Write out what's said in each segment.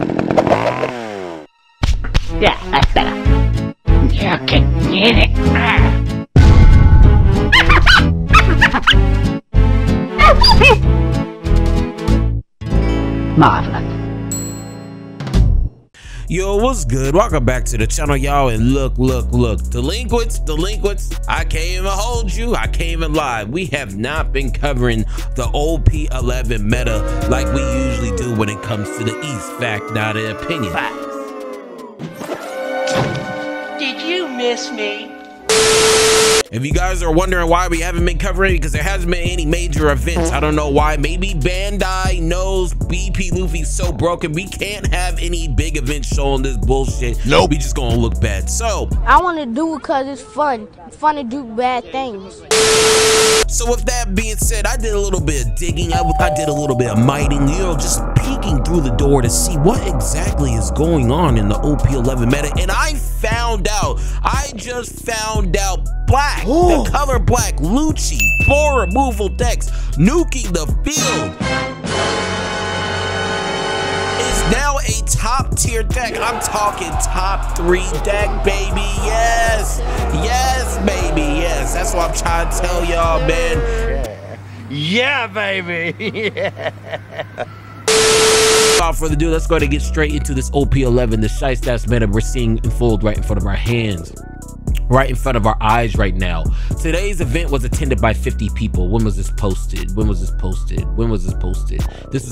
Yeah, that's better. You can get it. Marvelous. Yo, what's good? Welcome back to the channel, y'all. And look, delinquents, I can't even hold you. I can't even lie. We have not been covering the OP11 meta like we usually do when it comes to the East. Fact, not an opinion. Facts. Did you miss me? If you guys are wondering why we haven't been covering it, because there hasn't been any major events. I don't know why. Maybe Bandai knows BP Luffy's so broken we can't have any big events showing this bullshit. Nope. We just gonna look bad. So I want to do it because it's fun. It's fun to do bad things. So with that being said, I did a little bit of digging. I did a little bit of mining, you know, just peeking through the door to see what exactly is going on in the OP11 meta. And I just found out black, the color black, Lucci, 4 removal decks, nuking the field. It's now a top tier deck. I'm talking top 3 deck, baby. Yes, baby, yes. That's what I'm trying to tell y'all, man. Yeah, baby. Without further ado, let's go ahead and get straight into this OP11, the Shy Stats meta we're seeing unfold right in front of our hands, right in front of our eyes right now. Today's event was attended by 50 people. When was this posted? This was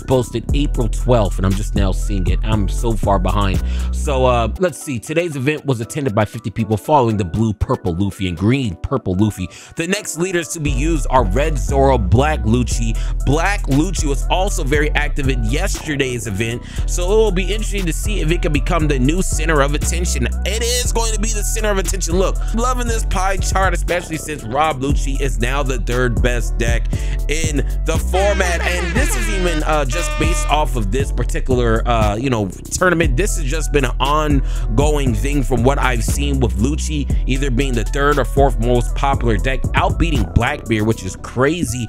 posted April 12th, and I'm just now seeing it. I'm so far behind. So let's see. Today's event was attended by 50 people following the blue purple Luffy and green purple Luffy. The next leaders to be used are red Zoro, black Lucci. Black Lucci was also very active in yesterday's event, so it will be interesting to see if it can become the new center of attention. It is going to be the center of attention. Look, I'm loving this pie chart, especially since Rob Lucci is now the 3rd best deck in the format. And this is even just based off of this particular you know, tournament. This has just been an ongoing thing from what I've seen with Lucci either being the 3rd or 4th most popular deck, outbeating Blackbeard, which is crazy.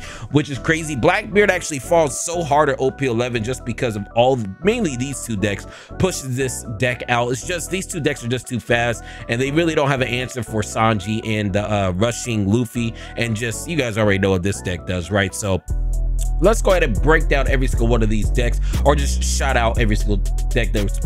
Blackbeard actually falls so hard at OP11 just because of mainly these 2 decks pushes this deck out. It's just these 2 decks are just too fast, and they really don't have an answer for Sanji and rushing Luffy. And just, you guys already know what this deck does, right? So let's go ahead and break down every single one of these decks, or just shout out every single deck that was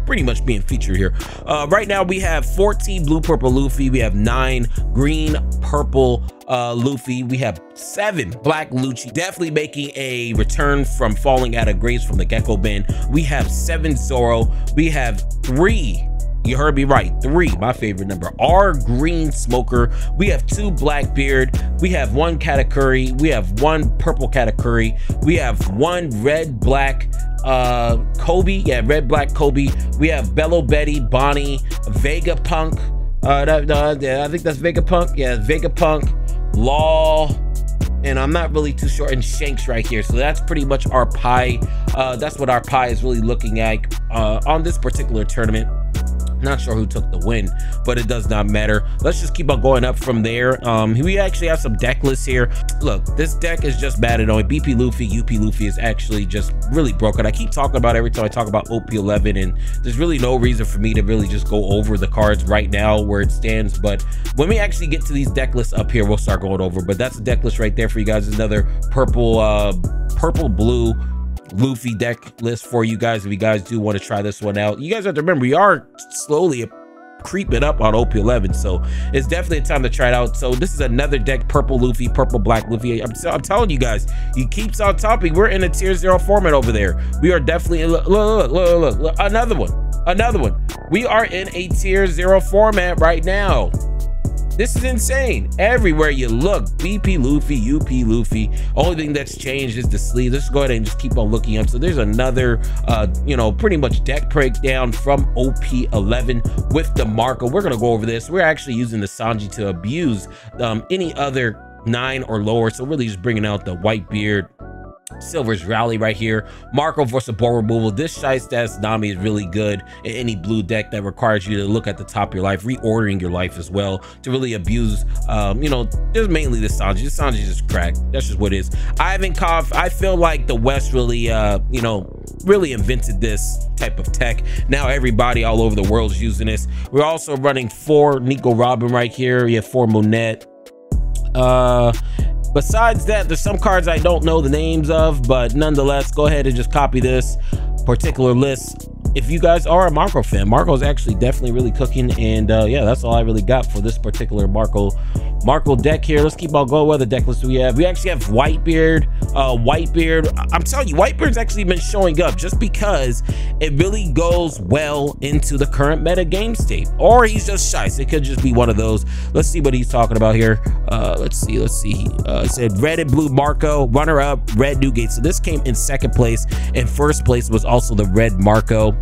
pretty much being featured here. Right now we have 14 blue purple Luffy, we have 9 green purple Luffy, we have 7 black Lucci, definitely making a return from falling out of grace from the Gecko Band. We have 7 Zoro, we have 3, you heard me right, 3, my favorite number, our green Smoker, we have 2 Blackbeard, we have 1 Katakuri, we have 1 purple Katakuri, we have 1 red black Kobe, red black Kobe, we have Bellow, Betty, Bonnie, Vegapunk, I think that's Vegapunk, Vegapunk, Law, and I'm not really too sure, and Shanks right here. So that's pretty much our pie. That's what our pie is really looking at on this particular tournament. Not sure who took the win, but it does not matter. Let's just keep on going up from there. We actually have some deck lists here. Look, this deck is just bad at knowing. BP Luffy, UP Luffy is actually just really broken. I keep talking about it every time I talk about OP11, and there's really no reason for me to really just go over the cards right now where it stands. But when we actually get to these deck lists up here, we'll start going over. But that's a deck list right there for you guys. Another purple, blue Luffy deck list for you guys if you guys do want to try this one out. You guys have to remember, we are slowly creeping up on OP11, so it's definitely a time to try it out. So this is another deck, purple Luffy, purple black Luffy. I'm telling you guys, he keeps on topping. We're in a tier 0 format over there. We are definitely in, look, another one. We are in a tier 0 format right now. This is insane. Everywhere you look, BP Luffy, UP Luffy. Only thing that's changed is the sleeve. Let's go ahead and just keep on looking up. So there's another, you know, pretty much deck breakdown from OP11 with the Marco. We're gonna go over this. We're actually using the Sanji to abuse any other 9 or lower. So really just bringing out the Whitebeard, Silver's Rally right here. Marco versus board removal. This Shice as Nami is really good in any blue deck that requires you to look at the top of your life, reordering your life as well, to really abuse, you know, there's mainly the Sanji. The Sanji is just cracked. That's just what it is. Ivankov, I feel like the West really, you know, really invented this type of tech. Now everybody all over the world is using this. We're also running 4 Nico Robin right here. We have 4 Monet. Besides that, there's some cards I don't know the names of, but nonetheless, go ahead and just copy this particular list if you guys are a Marco fan. Marco's actually definitely really cooking, and yeah, that's all I really got for this particular Marco deck here. Let's keep on going. What other deck lists do we have? We actually have Whitebeard. I'm telling you, Whitebeard's actually been showing up just because it really goes well into the current meta game state, or he's just Shice. It could just be one of those. Let's see what he's talking about here. Let's see. It said red and blue Marco, runner up red Newgate. So this came in second place, and first place was also the red Marco.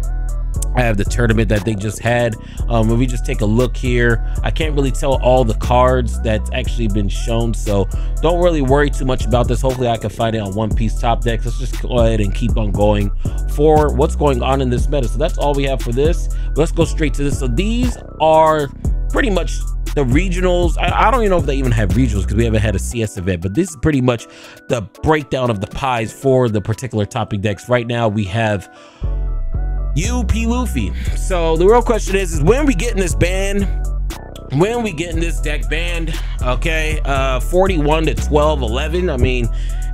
I have the tournament that they just had. If we just take a look here, I can't really tell all the cards that's actually been shown, so don't really worry too much about this. Hopefully I can find it on One Piece top decks. Let's just go ahead and keep on going for what's going on in this meta. So that's all we have for this. Let's go straight to this. So these are pretty much the regionals. I don't even know if they even have regionals because we haven't had a CS event, but this is pretty much the breakdown of the pies for the particular topic decks. Right now we have UP Luffy. So the real question is when are we getting this banned? When are we getting this deck banned? Okay, 41 to 12, 11. I mean,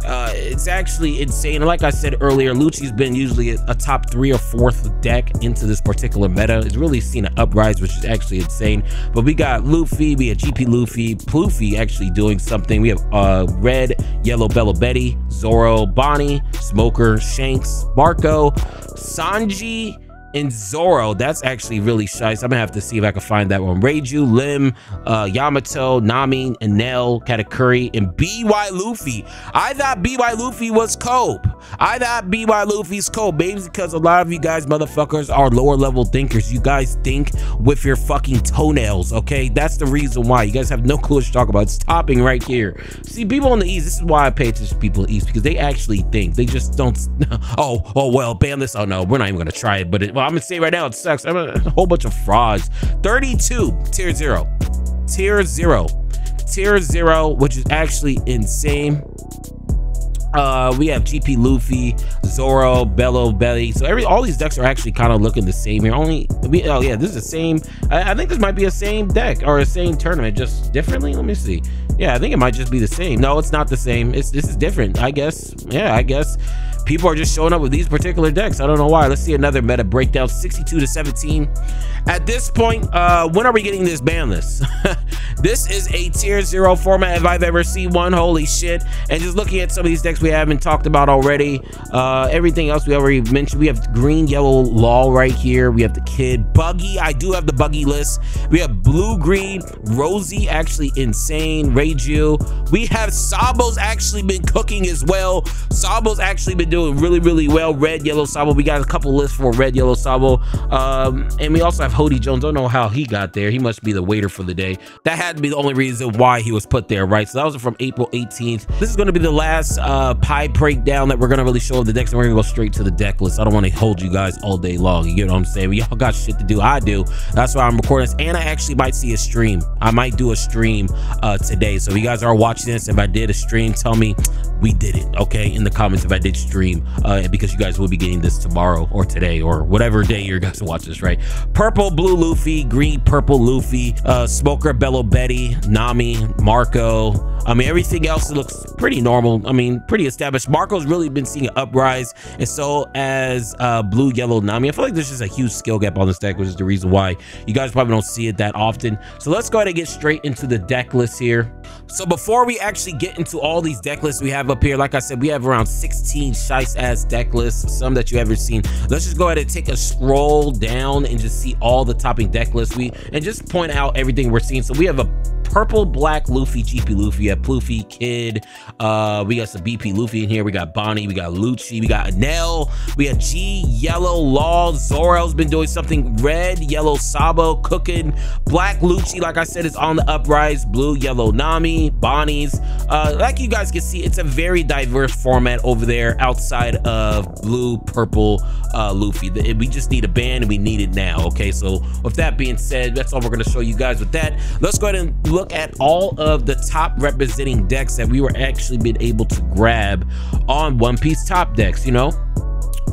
it's actually insane. And like I said earlier, Lucci's been usually a top 3 or 4th deck into this particular meta. It's really seen an uprise, which is actually insane. But we got Luffy, we have GP Luffy, Plofy actually doing something. We have red, yellow Bellow Betty, Zoro, Bonnie, Smoker, Shanks, Marco, Sanji, and Zoro. That's actually really Shice. I'm gonna have to see if I can find that one. Reiju, Lim, Yamato, Nami, Enel, Katakuri, and BY Luffy. I thought BY Luffy was Cope. I thought BY Luffy's Cope. Maybe because a lot of you guys motherfuckers are lower level thinkers. You guys think with your fucking toenails, okay? That's the reason why. You guys have no clue what to talk about. It's topping right here. See, people in the East, this is why I pay attention to people in the East, because they actually think. They just don't, oh well, ban this. Oh no, we're not even gonna try it, but I'm gonna say right now it sucks. I'm a whole bunch of frauds. 32 tier 0, which is actually insane. We have GP Luffy, Zoro, Bellow, Belly. So all these decks are actually kind of looking the same here. Oh yeah, this is the same. I think this might be a same deck or a same tournament, just differently. Let me see. Yeah, I think it might just be the same. No, it's not the same. This is different, I guess. Yeah, I guess people are just showing up with these particular decks. I don't know why. Let's see another meta breakdown. 62 to 17. At this point, when are we getting this ban list? This is a tier 0 format if I've ever seen one. Holy shit. And just looking at some of these decks we haven't talked about already, everything else we already mentioned. We have green, yellow, Law right here. We have the Kid, Buggy. I do have the Buggy list. We have blue, green, Rosie, actually insane, Reiju. We have Sabo's actually been cooking as well. Sabo's actually been doing really well. Red, yellow, Sabo. We got a couple lists for red, yellow, Sabo. And we also have Hody Jones. Don't know how he got there. He must be the waiter for the day. That had to be the only reason why he was put there, right? So that was from April 18th. This is going to be the last pie breakdown that we're going to really show of the decks, and we're going to go straight to the deck list. I don't want to hold you guys all day long. You get what I'm saying? Y'all got shit to do. I do. That's why I'm recording this, and I actually might see a stream. I might do a stream today. So if you guys are watching this, if I did a stream, tell me we did it, okay, in the comments if I did stream, because you guys will be getting this tomorrow or today or whatever day you guys watch this, right? Purple, blue Luffy, green, purple Luffy, Smoker, Bellow Betty, Nami, Marco. I mean, everything else looks pretty normal. I mean, pretty established. Marco's really been seeing an uprise, and so as blue, yellow, Nami. I feel like there's just a huge skill gap on this deck, which is the reason why you guys probably don't see it that often. So let's go ahead and get straight into the deck list here. So before we actually get into all these deck lists we have up here, like I said, we have around 16 Shice ass deck lists, some that you ever seen. Let's just go ahead and take a scroll down and just see all the topping deck lists and just point out everything we're seeing. So we have a purple black Luffy, GP Luffy, a Plofy Kid. We got some BP Luffy in here. We got Bonnie, we got Lucci, we got Nell, we got G, Yellow, Law, Zoro's been doing something. Red, Yellow Sabo cooking. Black Lucci, like I said, is on the uprise. Blue, Yellow Nami, Bonnie's. Like you guys can see, it's a very diverse format over there outside of blue, purple, Luffy. We just need a band and we need it now. Okay, so with that being said, that's all we're going to show you guys with that. Let's go ahead and look at all of the top representing decks that we were actually been able to grab on One Piece top decks. You know,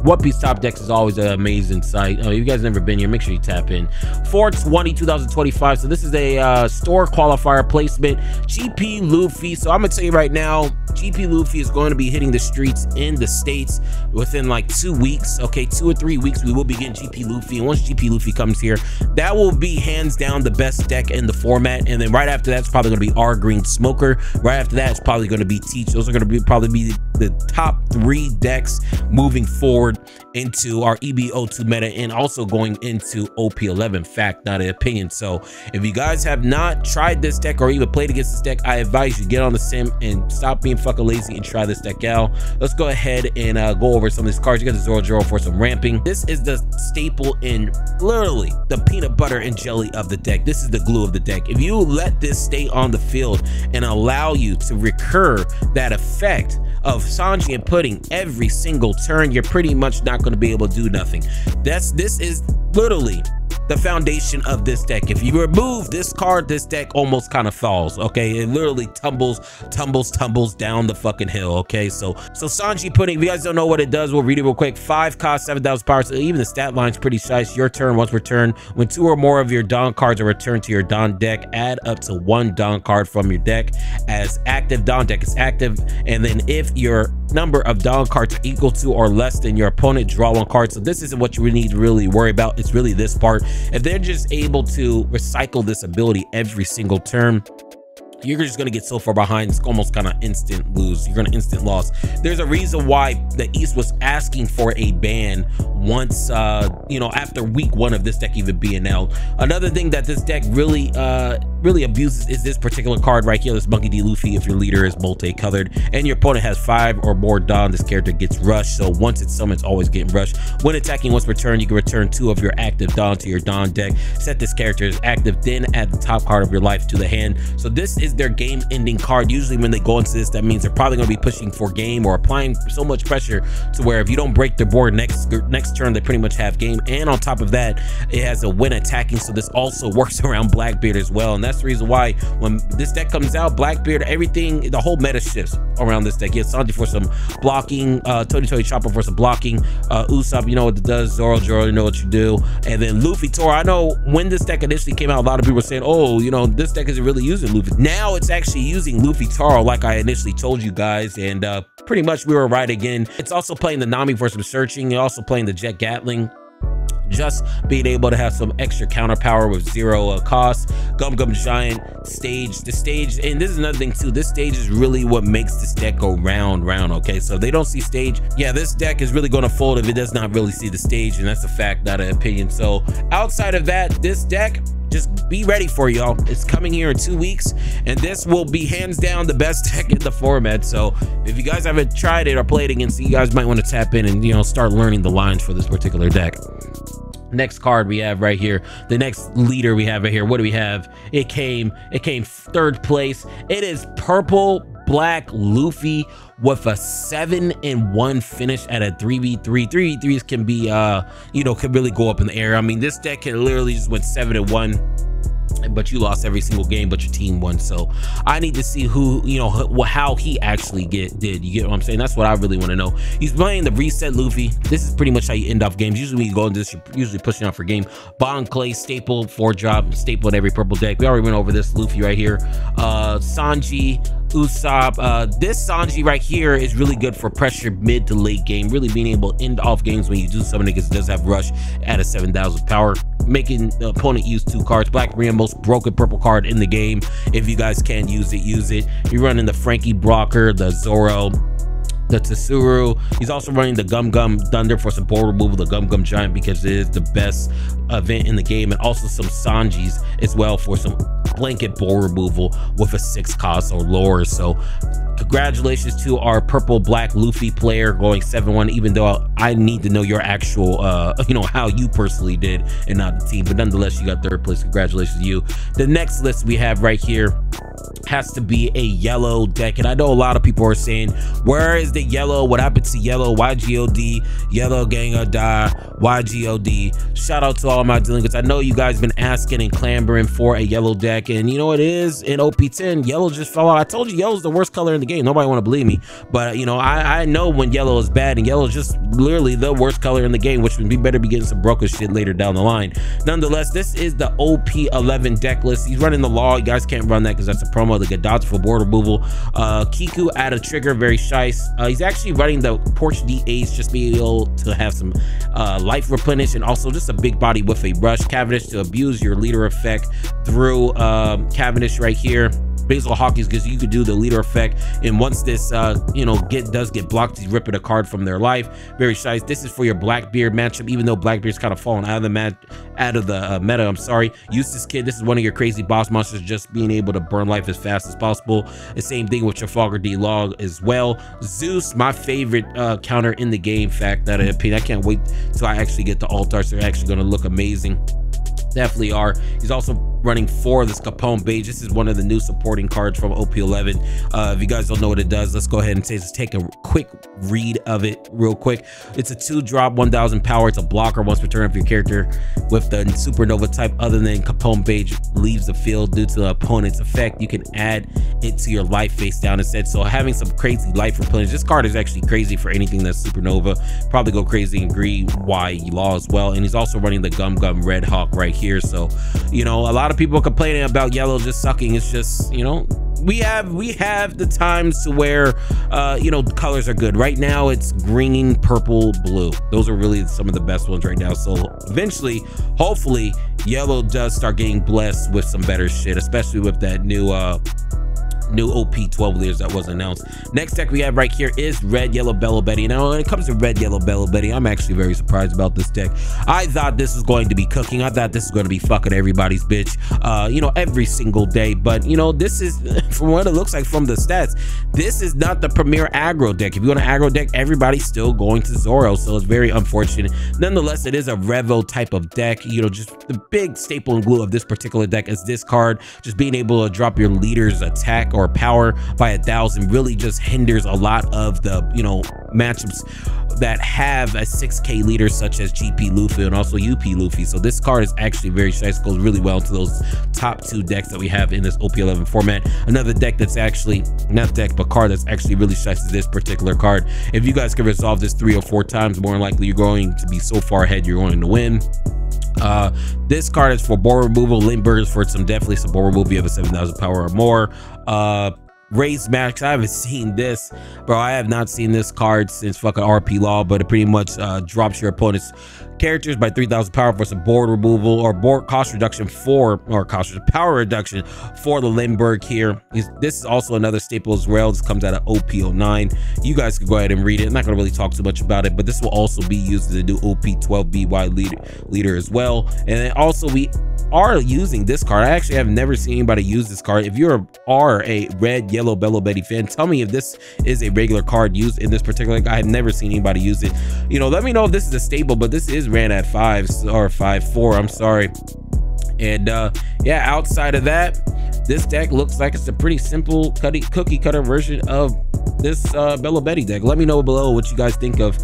One Piece top decks is always an amazing site. Oh, you guys never been here, make sure you tap in. 4/20/2025. So this is a store qualifier placement. GP Luffy. So I'm gonna tell you right now, GP Luffy is going to be hitting the streets in the States within like 2 weeks. Okay, 2 or 3 weeks we will be getting GP Luffy, and once GP Luffy comes here, that will be hands down the best deck in the format. And then right after that, it's probably going to be our Green Smoker. Right after that, it's probably going to be Teach. Those are going to be probably be the top 3 decks moving forward into our EB02 meta, and also going into OP11. Fact, not an opinion. So if you guys have not tried this deck or even played against this deck, I advise you get on the sim and stop being fucking lazy and try this deck out. Let's go ahead and go over some of these cards. You got the Zoro for some ramping. This is the staple in literally the peanut butter and jelly of the deck. This is the glue of the deck. If you let this stay on the field and allow you to recur that effect of Sanji and Pudding every single turn, you're pretty much not going to be able to do nothing. This is literally the foundation of this deck. If you remove this card, this deck almost kind of falls. Okay, it literally tumbles down the fucking hill. Okay, so Sanji Pudding, if you guys don't know what it does, we'll read it real quick. 5 cost, 7,000 power. So even the stat line's pretty nice. Your turn, once per turn, when 2 or more of your Dawn cards are returned to your Dawn deck, add up to 1 Dawn card from your deck as active. Dawn deck is active, and then if your number of Dawn cards are equal to or less than your opponent, draw 1 card. So this isn't what you need to really worry about. It's really this part. If they're just able to recycle this ability every single turn, you're just going to get so far behind, it's almost kind of instant lose. You're going to instant loss. There's a reason why the East was asking for a ban once, you know, after week 1 of this deck even being out. Another thing that this deck really abuses is this particular card right here, this Monkey D. Luffy. If your leader is multicolored and your opponent has 5 or more Dawn, this character gets rushed. So once it's summoned, it's always getting rushed. When attacking once per turn, you can return 2 of your active Dawn to your Dawn deck. Set this character as active, then add the top card of your life to the hand. So this is their game-ending card. Usually when they go into this, that means they're probably going to be pushing for game or applying so much pressure to where if you don't break their board next turn, they pretty much have game. And on top of that, it has a win attacking, so this also works around Blackbeard as well. And that's the reason why when this deck comes out, Blackbeard, everything, the whole meta shifts around this deck. You have Sanji for some blocking, Tony Chopper for some blocking, Usopp, you know what it does, Zoro, you know what you do, and then Luffy, Toro. I know when this deck initially came out, a lot of people were saying, oh, you know, this deck isn't really using Luffy. Now it's actually using Luffy Taro, like I initially told you guys, and pretty much we were right again. It's also playing the Nami for some searching. You're also playing the Jet Gatling, just being able to have some extra counter power with 0 cost. Gum Giant stage, the stage, and this is another thing too, this stage is really what makes this deck go round. Okay, so if they don't see stage, yeah, this deck is really going to fold if it does not really see the stage, and that's a fact, not an opinion. So outside of that, this deck, just be ready for y'all. It's coming here in 2 weeks, and this will be hands down the best deck in the format. So if you guys haven't tried it or played against it, you guys might want to tap in and, you know, start learning the lines for this particular deck. Next card we have right here, the next leader we have right here, what do we have? It came 3rd place. It is purple black Luffy with a 7-1 finish at a 3v3. 3v3s can be you know, can really go up in the air. I mean, this deck can literally just went 7-1, but you lost every single game, but your team won. So I need to see who, you know, how he actually did. You get what I'm saying? That's what I really want to know. He's playing the reset Luffy. This is pretty much how you end off games. Usually when you go into this, you're usually pushing out for game. Bond Clay, staple, 4-drop, staple in every purple deck. We already went over this Luffy right here. Sanji, Usopp. This Sanji right here is really good for pressure mid to late game, really being able to end off games when you do summon, because it does have rush at a 7,000 power, making the opponent use 2 cards. Black Maria, most broken purple card in the game. If you guys can use it, use it. You're running the Frankie Brocker, the Zoro, the Tsuru. He's also running the Gum Gum Thunder for some board removal, the Gum Gum Giant, because it is the best event in the game, and also some Sanjis as well for some blanket board removal with a 6 cost or lower. So congratulations to our purple black Luffy player going 7-1, even though I need to know your actual you know, how you personally did and not the team, but nonetheless you got 3rd place. Congratulations to you. The next list we have right here has to be a yellow deck, and I know a lot of people are saying, where is the yellow? What happened to yellow? Why GOD? Yellow gang or die? Why GOD? Shout out to all my delinquents. I know you guys been asking and clamoring for a yellow deck, and you know it is in OP10. Yellow just fell out. I told you yellow's the worst color in the game. Nobody want to believe me, but you know I know when yellow is bad, and yellow is just literally the worst color in the game, which we better be getting some broken shit later down the line. Nonetheless, this is the OP11 deck list. He's running the law. You guys can't run that because that's a promo. The Gadats for board removal. Kiku add a trigger, very shice. He's actually running the Porch D8s, just be able to have some life replenish, and also just a big body with a rush. Cavendish to abuse your leader effect through Cavendish right here. Basil Hawkins, because you could do the leader effect, and once this you know does get blocked, he's ripping a card from their life. Very shy. This is for your Blackbeard matchup, even though Blackbeard's kind of fallen out of the meta. I'm sorry. Eustace Kid, this is one of your crazy boss monsters, just being able to burn life as fast as possible. The same thing with your Fogger D Log as well. Zeus, my favorite counter in the game, fact that I can't wait till I actually get the altars. They're actually going to look amazing. Definitely are. He's also running 4 of this Capone Beige. This is one of the new supporting cards from OP11. If you guys don't know what it does, let's go ahead and just take a quick read of it real quick. It's a 2-drop, 1000 power. It's a blocker once per turn. If your character with the supernova type other than Capone Beige leaves the field due to the opponent's effect, you can add it to your life face down instead. So having some crazy life replenish. This card is actually crazy for anything that's supernova. Probably go crazy in green Y Law as well. And he's also running the Gum Gum Red Hawk right here. So you know, a lot of people complaining about yellow just sucking. It's just, you know, we have the times to where you know, colors are good. Right now it's green, purple, blue. Those are really some of the best ones right now. So eventually, hopefully, yellow does start getting blessed with some better shit, especially with that new OP12 leaders that was announced. Next deck we have right here is Red Yellow Bellow Betty. Now when it comes to Red Yellow Bellow Betty, I'm actually very surprised about this deck. I thought this was going to be cooking. I thought this was going to be fucking everybody's bitch you know, every single day. But you know, this is, from what it looks like from the stats, this is not the premier aggro deck. If you want an aggro deck, everybody's still going to Zoro, so it's very unfortunate. Nonetheless, it is a Revo type of deck. You know, just the big staple and glue of this particular deck is this card. Just being able to drop your leader's attack or power by 1000 really just hinders a lot of the, you know, matchups that have a 6k leader such as GP Luffy and also UP Luffy. So this card is actually very nice, goes really well into those top 2 decks that we have in this OP11 format. Another deck that's actually not deck but card that's actually really nice is this particular card. If you guys can resolve this 3 or 4 times, more than likely you're going to be so far ahead you're going to win. This card is for board removal. Lindbergh's for definitely some board removal. You have a 7000 power or more. Raise Max, I haven't seen this, bro. I have not seen this card since fucking RP Law, but it pretty much drops your opponent's characters by 3000 power for some board removal or board cost reduction for, or power reduction for the Lindbergh here. This is also another staple as well. This comes out of OP09. You guys can go ahead and read it. I'm not gonna really talk too much about it, but this will also be used to do OP12 BY leader as well. And then also we are using this card. I actually have never seen anybody use this card. If you are a Red Yellow Bellow Betty fan, tell me if this is a regular card used in this particular. I have never seen anybody use it. You know, let me know if this is a staple, but this is ran at 5s or 5-4. I'm sorry. And yeah, outside of that, this deck looks like it's a pretty simple cookie cutter version of this Bellow Betty deck. Let me know below what you guys think of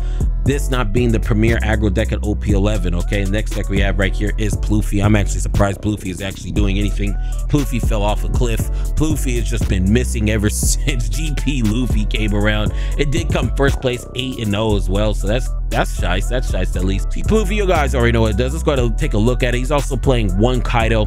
this not being the premier aggro deck at OP11. Okay, next deck we have right here is Plofy. I'm actually surprised Plofy is actually doing anything. Plofy fell off a cliff. Plofy has just been missing ever since GP Luffy came around. It did come first place 8-0 as well, so that's shice. That's shice at least. See, Plofy, you guys already know what it does. Let's go ahead and take a look at it. He's also playing 1 Kaido,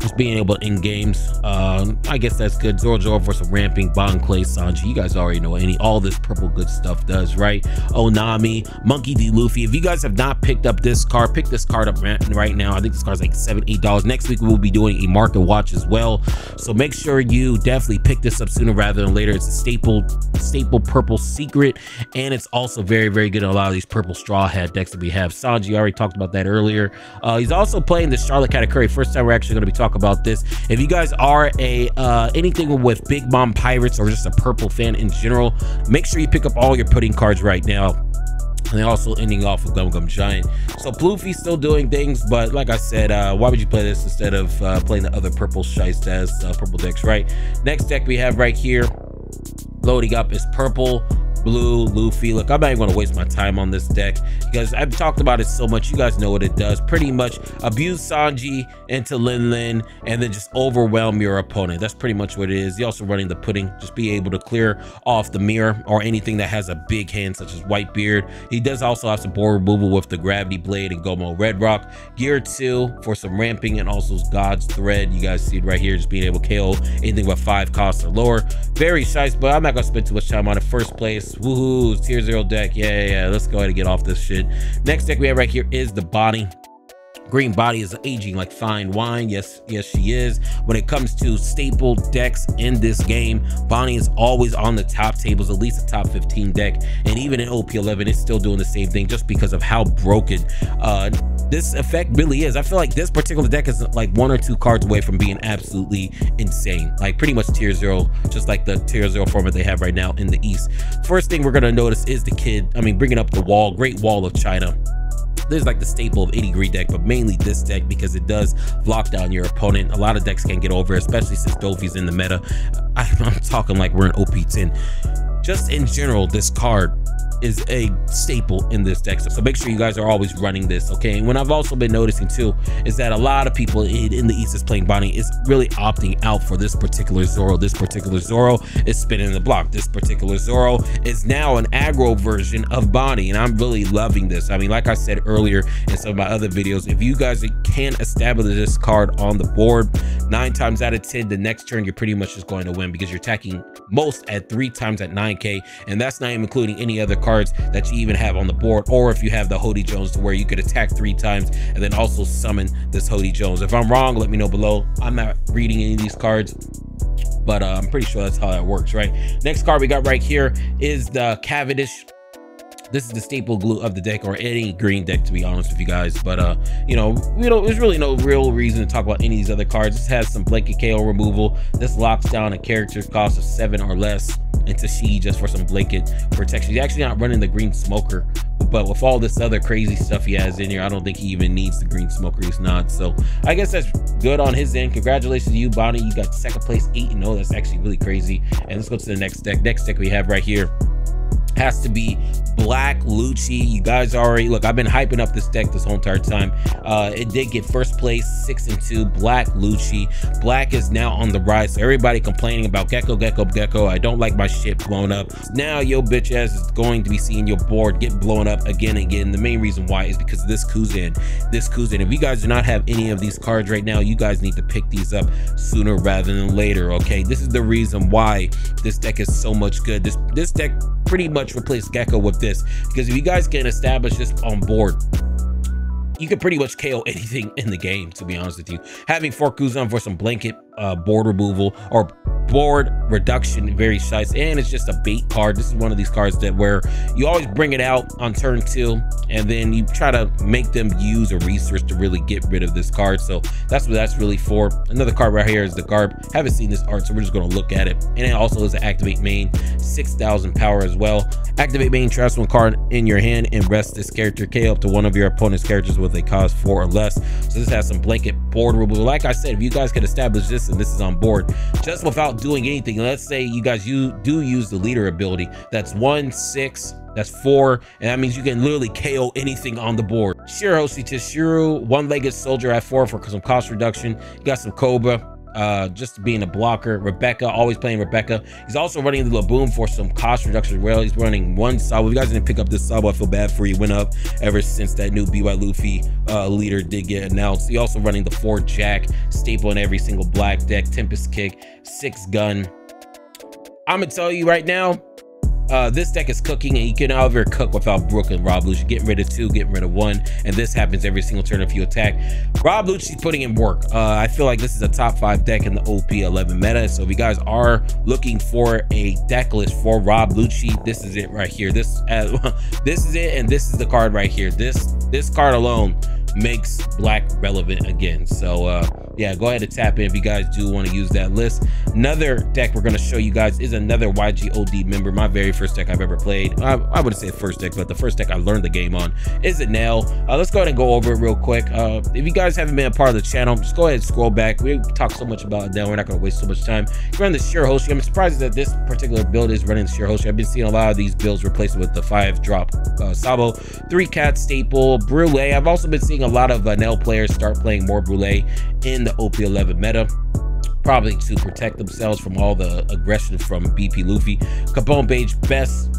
just being able to in games. I guess that's good. Zoro for some ramping, Bon Clay, Sanji. You guys already know all this purple good stuff does, right? Nami, Monkey D. Luffy. If you guys have not picked up this card, pick this card up right now. I think this card's like $7-8. Next week we will be doing a market watch as well, so make sure you definitely pick this up sooner rather than later. It's a staple purple secret, and it's also very good in a lot of these purple straw hat decks that we have. Sanji, I already talked about that earlier. He's also playing the Charlotte Katakuri. First time we're actually going to be talking about this. If you guys are a anything with Big Mom Pirates or just a purple fan in general, make sure you pick up all your pudding cards right now. And then also ending off with Gum Giant. So Plofy's still doing things, but like I said, why would you play this instead of playing the other purple shiestas, purple decks, right? Next deck we have right here, loading up, is purple, blue, Luffy. Look, I'm not even gonna waste my time on this deck because I've talked about it so much. You guys know what it does. Pretty much abuse Sanji into Lin and then just overwhelm your opponent. That's pretty much what it is. You're also running the pudding. Just be able to clear off the mirror or anything that has a big hand such as Whitebeard. He does also have some board removal with the Gravity Blade and Gomo Red Rock. Gear 2 for some ramping and also God's Thread. You guys see it right here, just being able to KO anything with 5 costs or lower. Very nice, but I'm not gonna spend too much time on it. First place, woohoo, tier 0 deck. Yeah, let's go ahead and get off this shit. Next deck we have right here is the Bonnie. Green Body is aging like fine wine. Yes, she is. When it comes to staple decks in this game, Bonnie is always on the top tables, at least a top 15 deck. And even in OP11, it's still doing the same thing just because of how broken this effect really is. I feel like this particular deck is like 1 or 2 cards away from being absolutely insane. Like pretty much tier 0, just like the tier 0 format they have right now in the East. First thing we're going to notice is the kid. I mean, bringing up the wall, Great Wall of China. This is like the staple of any green deck, but mainly this deck because it does lock down your opponent. A lot of decks can't get over, especially since Dofi's in the meta. I'm talking like we're in OP10. Just in general, this card is a staple in this deck, so make sure you guys are always running this, okay? And what I've also been noticing too is that a lot of people in the East is playing Bonnie is really opting out for this particular Zoro. This particular Zoro is spinning the block. This particular Zoro is now an aggro version of Bonnie, and I'm really loving this. I mean, like I said earlier in some of my other videos, if you guys can establish this card on the board, 9 times out of 10, the next turn you're pretty much just going to win because you're attacking most at 3 times at 9k, and that's not even including any other cards that you even have on the board, or if you have the Hody Jones to where you could attack 3 times and then also summon this Hody Jones. If I'm wrong, let me know below. I'm not reading any of these cards, but I'm pretty sure that's how that works, right? Next card we got right here is the Cavendish. This is the staple glue of the deck, or any green deck, to be honest with you guys. But you know, there's really no real reason to talk about any of these other cards. This has some blanket KO removal. This locks down a character's cost of 7 or less into Shi just for some blanket protection. He's actually not running the green smoker, but with all this other crazy stuff he has in here, I don't think he even needs the green smoker. He's not. So I guess that's good on his end. Congratulations to you, Bonnie. You got 2nd place, 8-0. That's actually really crazy. And let's go to the next deck. Next deck we have right here has to be Black Lucci. You guys already look, I've been hyping up this deck this whole entire time. It did get 1st place, 6-2. Black Lucci. Black is now on the rise, so everybody complaining about Gecko. I don't like my shit blown up. Now your bitch ass is going to be seeing your board get blown up again and again. The main reason why is because of this Kuzan. If you guys do not have any of these cards right now, you guys need to pick these up sooner rather than later, okay? This is the reason why this deck is so much good. This deck pretty much replace Gecko with this, because if you guys can establish this on board, you can pretty much KO anything in the game, to be honest with you. Having 4 Kuzan for some blanket board removal or board reduction, very nice. And it's just a bait card. This is one of these cards that where you always bring it out on turn 2 and then you try to make them use a resource to really get rid of this card. So that's what that's really for. Another card right here is the Garb. Haven't seen this art, so we're just going to look at it. And it also is an activate main, 6,000 power as well. Activate main, transfer 1 card in your hand and rest this character KO up to one of your opponent's characters with a cost 4 or less. So this has some blanket board removal. Like I said, if you guys can establish this and this is on board just without doing anything, let's say you guys do use the leader ability, that's 1, 6, that's 4, and that means you can literally KO anything on the board. Shirohoshi Teshuru, 1-legged soldier at 4 for some cost reduction. You got some Cobra, just being a blocker. Rebecca, always playing Rebecca. He's also running the Laboon for some cost reduction as well. He's running one Sabo. If you guys didn't pick up this Sabo, I feel bad for you. Went up ever since that new BY Luffy leader did get announced. He's also running the 4 Jack, staple in every single black deck, Tempest Kick, 6 gun. I'm gonna tell you right now, this deck is cooking, and you can never cook without Brook and Rob Lucci. Getting rid of 2, getting rid of 1, and this happens every single turn if you attack. Rob Lucci's putting in work. I feel like this is a top 5 deck in the OP11 meta. So if you guys are looking for a deck list for Rob Lucci, this is it right here. This is it, and this is the card right here. This card alone makes black relevant again. So yeah, go ahead and tap in if you guys do want to use that list. Another deck we're going to show you guys is another YGOD member. My very first deck I've ever played. I wouldn't say first deck, but the first deck I learned the game on is a Nail. Let's go ahead and go over it real quick. If you guys haven't been a part of the channel, just go ahead and scroll back. We talk so much about Nail, we're not going to waste so much time. Run the Sheer Hoshi. I'm surprised that this particular build is running the Sheer Hoshi. I've been seeing a lot of these builds replaced with the 5-drop Sabo, 3 Cat staple, Brule. I've also been seeing a lot of Nail players start playing more Brule in the OP11 meta, probably to protect themselves from all the aggression from BP Luffy. Capone Beige, best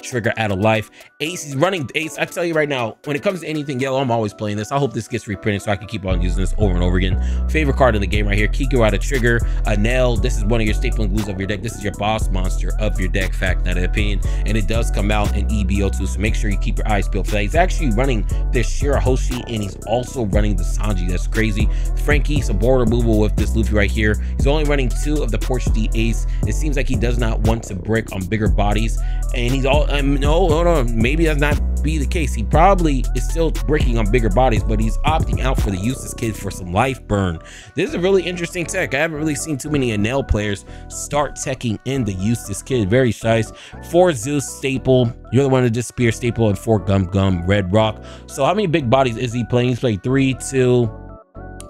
trigger out of life. Ace, he's running Ace. I tell you right now, when it comes to anything yellow, I'm always playing this. I hope this gets reprinted so I can keep on using this over and over again. Favorite card in the game right here, Kiko out of trigger. A Nail, this is one of your stapling glues of your deck. This is your boss monster of your deck, fact, not an opinion, and it does come out in EBO2, so make sure you keep your eyes peeled for that. He's actually running the Shirahoshi, and he's also running the Sanji. That's crazy. Frankie, some board removal with this Luffy right here. He's only running 2 of the Portuguese Ace. It seems like he does not want to brick on bigger bodies, and he's all no, maybe that's not be the case. He probably is still bricking on bigger bodies, but he's opting out for the Eustace Kid for some life burn. This is a really interesting tech. I haven't really seen too many Nail players start teching in the Eustace Kid. Very nice. 4 Zeus staple, you're the one to disappear staple, and 4 Gum Red Rock. So how many big bodies is he playing? He's playing 3, 2,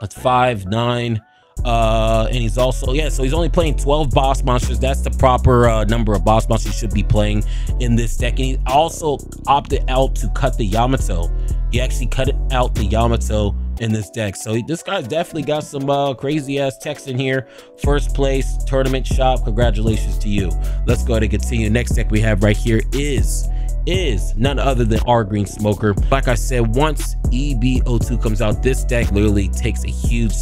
that's 5, 9. And he's also, yeah, so he's only playing 12 boss monsters. That's the proper number of boss monsters you should be playing in this deck. And he also opted out to cut the Yamato. He actually cut out the Yamato in this deck. So this guy's definitely got some crazy ass text in here. First place tournament shop, congratulations to you. Let's go ahead and continue. Next deck we have right here is none other than our Green Smoker. Like I said, once EBO2 comes out, this deck literally takes a huge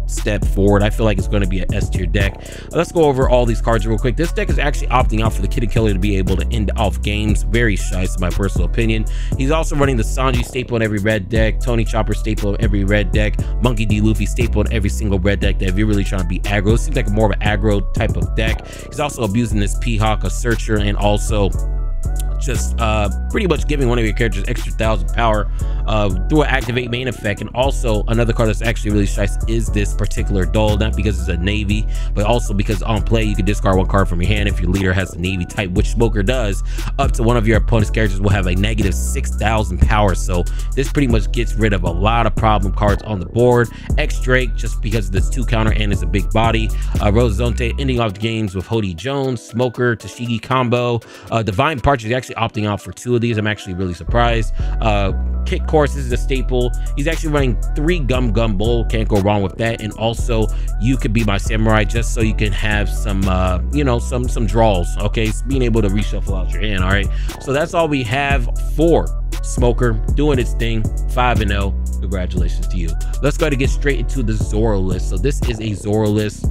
step forward. I feel like it's going to be an S tier deck. Let's go over all these cards real quick. This deck is actually opting out for the Kid and Killer to be able to end off games. Very shy, in my personal opinion. He's also running the Sanji staple in every red deck, Tony Chopper staple in every red deck, Monkey D. Luffy staple in every single red deck. That if you're really trying to be aggro, it seems like more of an aggro type of deck. He's also abusing this P-Hawk, a Searcher, and also just pretty much giving one of your characters extra 1000 power through an activate main effect. And also another card that's actually really nice is this particular Dull, not because it's a navy, but also because on play you can discard 1 card from your hand if your leader has a navy type, which Smoker does. Up to one of your opponent's characters will have a negative 6000 power. So this pretty much gets rid of a lot of problem cards on the board. X Drake, just because of this 2 counter and is a big body. Rosazonte ending off games with Hody Jones, Smoker, Tashigi combo. Divine Partridge is actually opting out for 2 of these. I'm actually really surprised. Kick Course is a staple. He's actually running 3 Gum Bull. Can't go wrong with that. And also, You Could Be My Samurai, just so you can have some, you know, some draws. Okay, being able to reshuffle out your hand. All right. So that's all we have for Smoker doing its thing. 5-0. Congratulations to you. Let's go ahead and get straight into the Zoro list. So this is a Zoro list.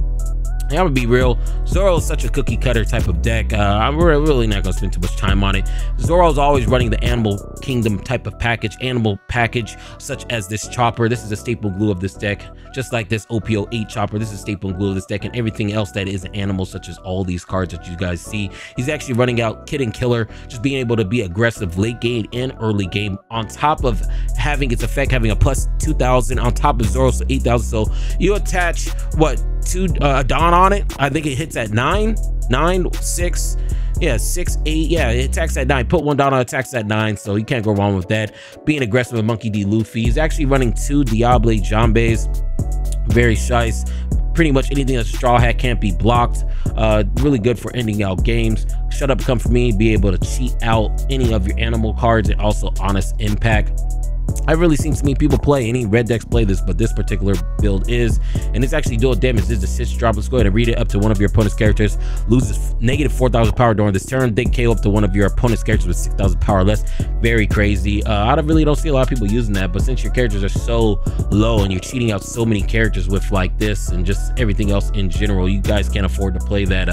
I'm gonna be real, Zoro is such a cookie cutter type of deck. I'm really not gonna spend too much time on it. Zoro is always running the Animal Kingdom type of package, animal package, such as this Chopper. This is a staple glue of this deck, just like this OP08 Chopper. This is staple glue of this deck, and everything else that is an animal, such as all these cards that you guys see. He's actually running out Kid and Killer, just being able to be aggressive late game and early game, on top of having its effect having a plus 2000 on top of Zoro, so 8000. So you attach what, 2 Dawn on it. I think it hits at 9, 6, yeah, 6, 8, yeah, it attacks at 9. Put 1 down on attacks at 9, so you can't go wrong with that. Being aggressive with Monkey D. Luffy. He's actually running 2 Diable Jambes. Very nice. Pretty much anything that's Straw Hat can't be blocked. Really good for ending out games. Shut Up, Come For Me, be able to cheat out any of your animal cards, and also Honest Impact. I've really seen so many people play, any red decks play this, but this particular build is, and it's actually dual damage. This is a 6 drop. Let's go ahead and read it. Up to one of your opponent's characters loses negative 4,000 power during this turn. They KO up to one of your opponent's characters with 6,000 power less. Very crazy. I really don't see a lot of people using that, but since your characters are so low and you're cheating out so many characters with like this and just everything else in general, you guys can't afford to play that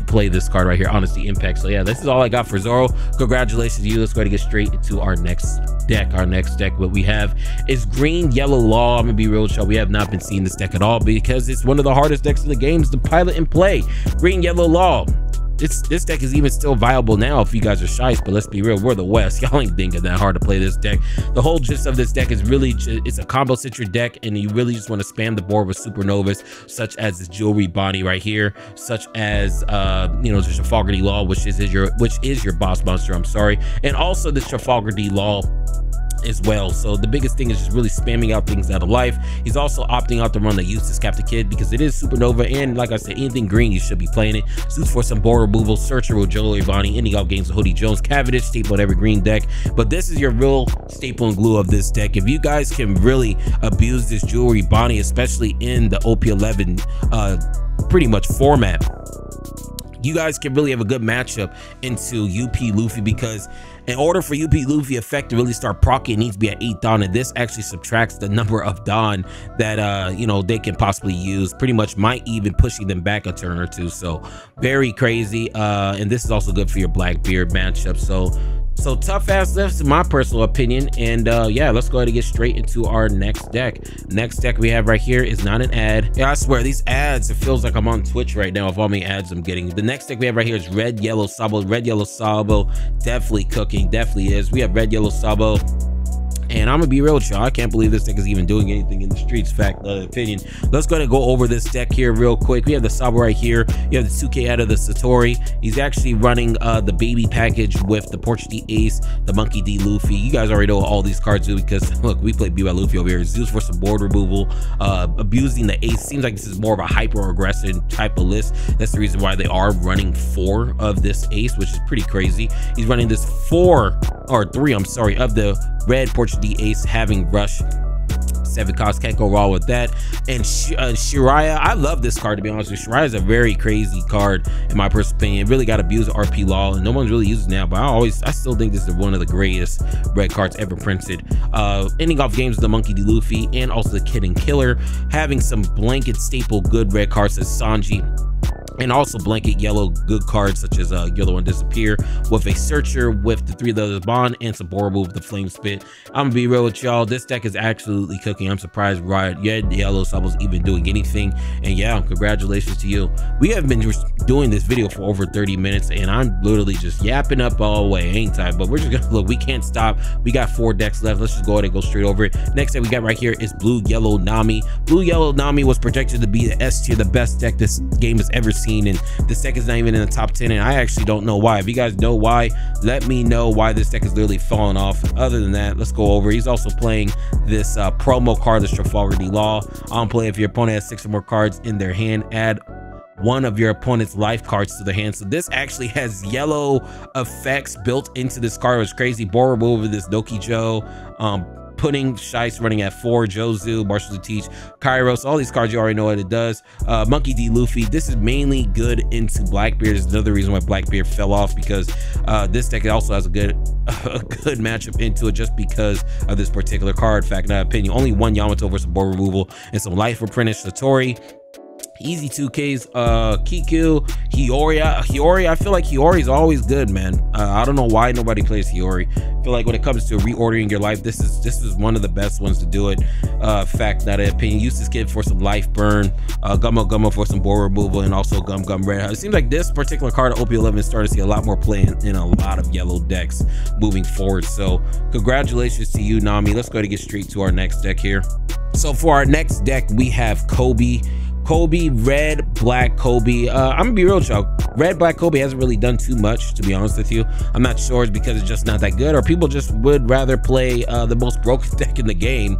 play this card right here, Honesty Impact. So yeah, this is all I got for Zoro. Congratulations to you. Let's go ahead and get straight into our next deck. Our next deck, what we have is Green Yellow Law. I'm gonna be real with y'all, we have not been seeing this deck at all because it's one of the hardest decks in the games to pilot and play. Green Yellow Law. This deck is even still viable now if you guys are shy, but let's be real, we're the West. Y'all ain't thinking that hard to play this deck. The whole gist of this deck is really it's a combo centric deck, and you really just want to spam the board with supernovas such as this Jewelry Bonnie right here, such as you know, the Trafalgar Law, which is your boss monster, I'm sorry, and also the Trafalgar Law as well. So the biggest thing is just really spamming out things out of life. He's also opting out to run the Eustace Captain Kid because it is supernova, and like I said, anything green you should be playing it. Suits for some board removal, Searcher with Jewelry Bonnie, ending out games with Hoodie Jones, Cavendish, staple in every green deck. But this is your real staple and glue of this deck. If you guys can really abuse this Jewelry Bonnie, especially in the OP11 pretty much format, you guys can really have a good matchup into UP Luffy, because in order for UP Luffy effect to really start proccing, it needs to be at 8 Dawn, and this actually subtracts the number of Dawn that you know, they can possibly use, pretty much might even pushing them back a turn or two. So very crazy, and this is also good for your Blackbeard matchup. So tough ass lifts in my personal opinion. And yeah, let's go ahead and get straight into our next deck. Next deck we have right here is not an ad. Yeah, I swear these ads, it feels like I'm on Twitch right now of all many ads I'm getting. The next deck we have right here is Red Yellow Sabo. Red Yellow Sabo definitely cooking, definitely is. We have Red Yellow Sabo, and I'm gonna be real with y'all, I can't believe this deck is even doing anything in the streets. Fact, opinion. Let's go ahead and go over this deck here real quick. We have the Sabo right here. You have the 2K out of the Satori. He's actually running the baby package with the Portuguese Ace, the Monkey D Luffy. You guys already know what all these cards do because look, we play B by Luffy over here. Zeus for some board removal, abusing the Ace. Seems like this is more of a hyper aggressive type of list. That's the reason why they are running 4 of this Ace, which is pretty crazy. He's running this 3, I'm sorry, of the red Portuguese Ace, having rush 7 costs, can't go wrong with that. And Shiraya, I love this card, to be honest with you. Shiraya is a very crazy card in my personal opinion. It really got abused RP law, and no one's really using now, but I still think this is one of the greatest red cards ever printed. Ending off games with the Monkey D Luffy and also the Kid and Killer, having some blanket staple good red cards as Sanji, and also blanket yellow good cards such as Yellow and Disappear, with a Searcher with the 3 Leathers Bond, and some board move with the Flame Spit. I'm gonna be real with y'all, this deck is absolutely cooking. I'm surprised Yellow Sabo's even doing anything, and yeah, congratulations to you. We have been doing this video for over 30 minutes, and I'm literally just yapping up all the way, ain't I? But we're just gonna look, we can't stop. We got 4 decks left. Let's just go ahead and go straight over it. Next deck we got right here is Blue Yellow Nami. Blue Yellow Nami was projected to be the S tier, the best deck this game has ever seen, and this deck is not even in the top 10, and I actually don't know why. If you guys know why, let me know why this deck is literally falling off. Other than that, let's go over. He's also playing this promo card, the Trafalgar Law. On play, if your opponent has 6 or more cards in their hand, add one of your opponent's life cards to their hand. So this actually has yellow effects built into this card. It's crazy. Board removal, this Doki Joe, Pudding, Shice running at 4, Jozu, Marshall to Teach, Kairos, all these cards you already know what it does. Monkey D Luffy, this is mainly good into Blackbeard. Is another reason why Blackbeard fell off, because this deck also has a good matchup into it just because of this particular card. Fact, in my opinion, only 1 Yamato versus board removal and some life reprentish Satori. Easy 2Ks, Kiku, Hiyori. I feel like Hiyori is always good, man. I don't know why nobody plays Hiyori. I feel like when it comes to reordering your life, this is one of the best ones to do it. Fact, not an opinion. Eustace Kid for some life burn, Gummo for some board removal, and also Gum Red. It seems like this particular card of OP11 is starting to see a lot more play in a lot of yellow decks moving forward. So congratulations to you, Nami. Let's go ahead and get straight to our next deck here. So for our next deck, we have Kobe, red, black Kobe. I'm gonna be real with y'all. Red, black Kobe hasn't really done too much, to be honest with you. I'm not sure it's because it's just not that good, or people just would rather play the most broken deck in the game.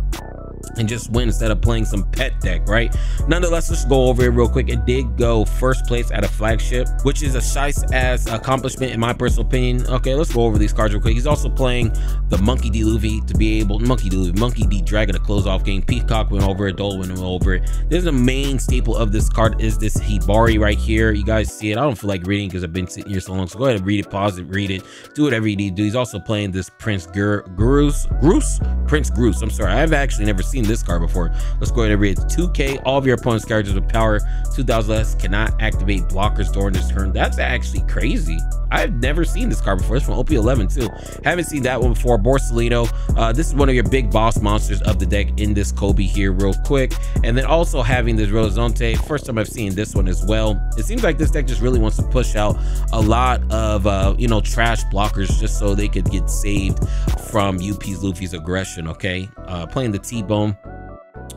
and just win instead of playing some pet deck, right? Nonetheless, let's go over it real quick. It did go first place at a flagship, which is a shice ass accomplishment in my personal opinion. Okay, let's go over these cards real quick. He's also playing the Monkey D. Luffy to be able, Monkey D. Dragon to close off game. Peacock went over it, Dole went over it. There's a main staple of this card is this Hibari right here. You guys see it. I don't feel like reading because I've been sitting here so long, so go ahead and read it, pause it, read it, do whatever you need to do. He's also playing this Prince Groose. I'm sorry, I've actually never seen this card before. Let's go ahead and read it. 2K, all of your opponent's characters with power 2000 less cannot activate blockers during this turn. That's actually crazy. I've never seen this card before. It's from OP11 too. Haven't seen that one before. Borsalino, this is one of your big boss monsters of the deck in this Kobe here real quick. And then also having this Relazonte, first time I've seen this one as well. It seems like this deck just really wants to push out a lot of you know, trash blockers just so they could get saved from Luffy's aggression. Okay, playing the T-Bone,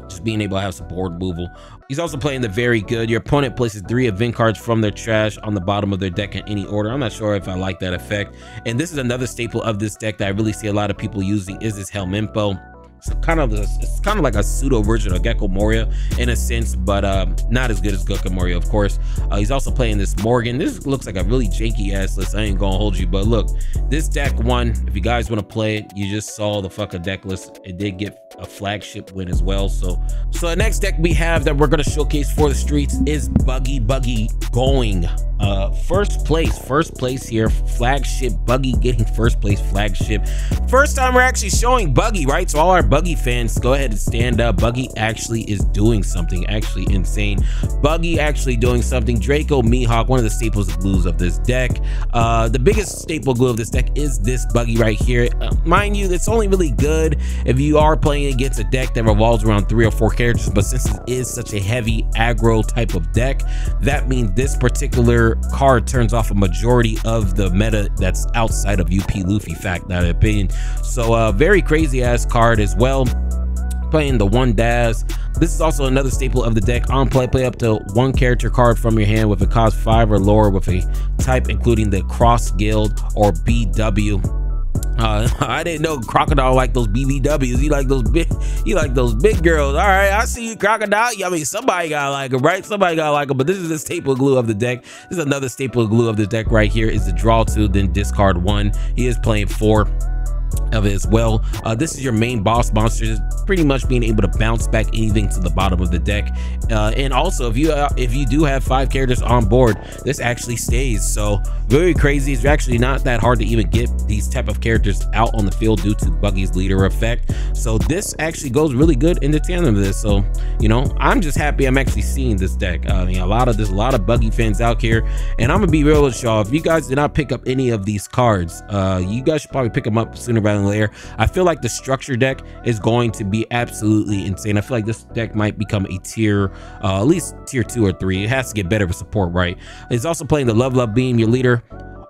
just being able to have some board removal. He's also playing the very good. Your opponent places 3 event cards from their trash on the bottom of their deck in any order. I'm not sure if I like that effect. And this is another staple of this deck that I really see a lot of people using is this Helmimpo. It's kind of like a pseudo version of Gecko Moria in a sense, but not as good as Gecko Moria, of course. He's also playing this Morgan. This looks like a really janky ass list. I ain't gonna hold you, but look, this deck won. If you guys want to play it, you just saw the fucking deck list. It did get a flagship win as well. So the next deck we have that we're gonna showcase for the streets is Buggy going first place here. Flagship Buggy getting first place flagship. First time we're actually showing Buggy, right? So all our Buggy fans, go ahead and stand up. Buggy actually is doing something actually insane. Buggy actually doing something. Draco Mihawk, one of the staples of glues of this deck. The biggest staple glue of this deck is this Buggy right here. Mind you, it's only really good if you are playing against a deck that revolves around 3 or 4 characters, but since it is such a heavy aggro type of deck, that means this particular card turns off a majority of the meta that's outside of Luffy, fact, that opinion. So very crazy ass card as well. Playing the 1 Daz. This is also another staple of the deck. On play up to 1 character card from your hand with a cost 5 or lower with a type including the Cross Guild or BW. I didn't know Crocodile like those BBWs. He like those big girls. All right, I see you, Crocodile. I mean, somebody gotta like him, right? Somebody gotta like him. But this is the staple glue of the deck. This is another staple glue of the deck right here. Is the draw 2, then discard 1. He is playing 4 of it as well. This is your main boss monster, pretty much being able to bounce back anything to the bottom of the deck. And also if you do have 5 characters on board, this actually stays. So very crazy. It's actually not that hard to even get these type of characters out on the field due to Buggy's leader effect. So this actually goes really good in the tandem of this. So, you know, I'm just happy I'm actually seeing this deck. I mean, there's a lot of Buggy fans out here, and I'm gonna be real with y'all. If you guys did not pick up any of these cards, you guys should probably pick them up sooner rather than later. I feel like the structure deck is going to be absolutely insane. I feel like this deck might become a tier, at least tier 2 or 3. It has to get better with support, right? It's also playing the Love Beam. Your leader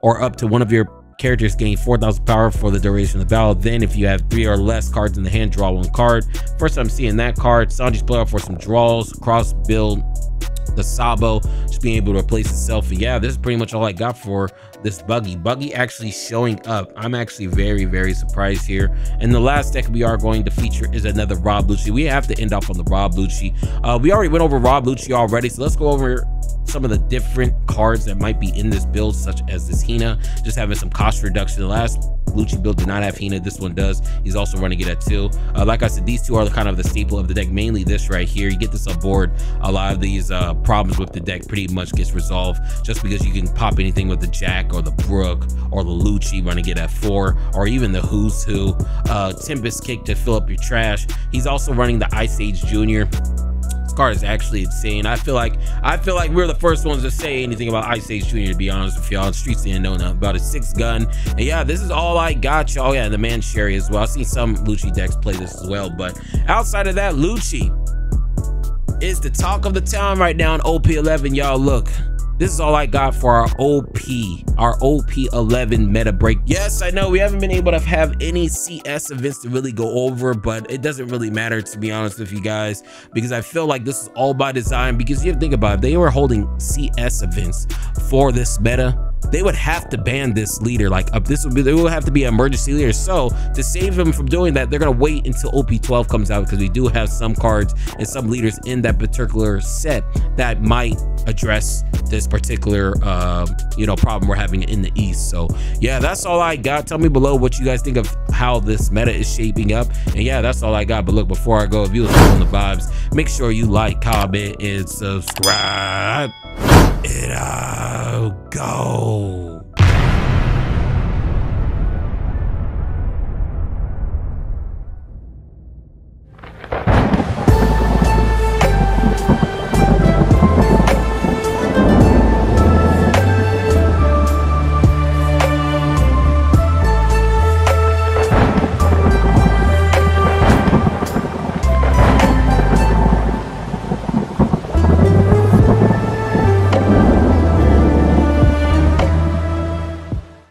or up to one of your characters gain 4,000 power for the duration of the battle. Then if you have 3 or less cards in the hand, draw 1 card. First time seeing that card. Sanji's player for some draws, cross build the Sabo, just being able to replace itself. And yeah, this is pretty much all I got for this Buggy actually showing up. I'm actually very surprised here. And the last deck we are going to feature is another Rob Lucci. We have to end off on the Rob Lucci. We already went over Rob Lucci already, so let's go over some of the different cards that might be in this build, such as this Hina, just having some cost reduction. The last Lucci build did not have Hina. This one does. He's also running it at 2. Like I said, these 2 are kind of the staple of the deck, mainly this right here. You get this on board, a lot of these problems with the deck pretty much gets resolved just because you can pop anything with the Jack or the Brook or the Luchi running it at 4, or even the Who's Who. Tempest Kick to fill up your trash. He's also running the Ice Age Jr. Card is actually insane. I feel like we're the first ones to say anything about Ice Age Jr., to be honest with y'all. The streets didn't know nothing about a 6 gun. And yeah, this is all I got, y'all. Yeah, the Man Sherry as well. I've seen some Luchi decks play this as well, but outside of that, Luchi is the talk of the town right now in OP11, y'all. Look, this is all I got for our OP11 meta break. Yes, I know we haven't been able to have any CS events to really go over, but it doesn't really matter, to be honest with you guys, because I feel like this is all by design. Because you have to think about it, they were holding CS events for this meta, they would have to ban this leader. Like it will have to be an emergency leader. So to save him from doing that, they're gonna wait until OP12 comes out, because we do have some cards and some leaders in that particular set that might address this particular problem we're having in the East. So yeah, that's all I got. Tell me below what you guys think of how this meta is shaping up. And yeah, that's all I got. But look, before I go, if you was feeling the vibes, make sure you like, comment, and subscribe. And I'll go.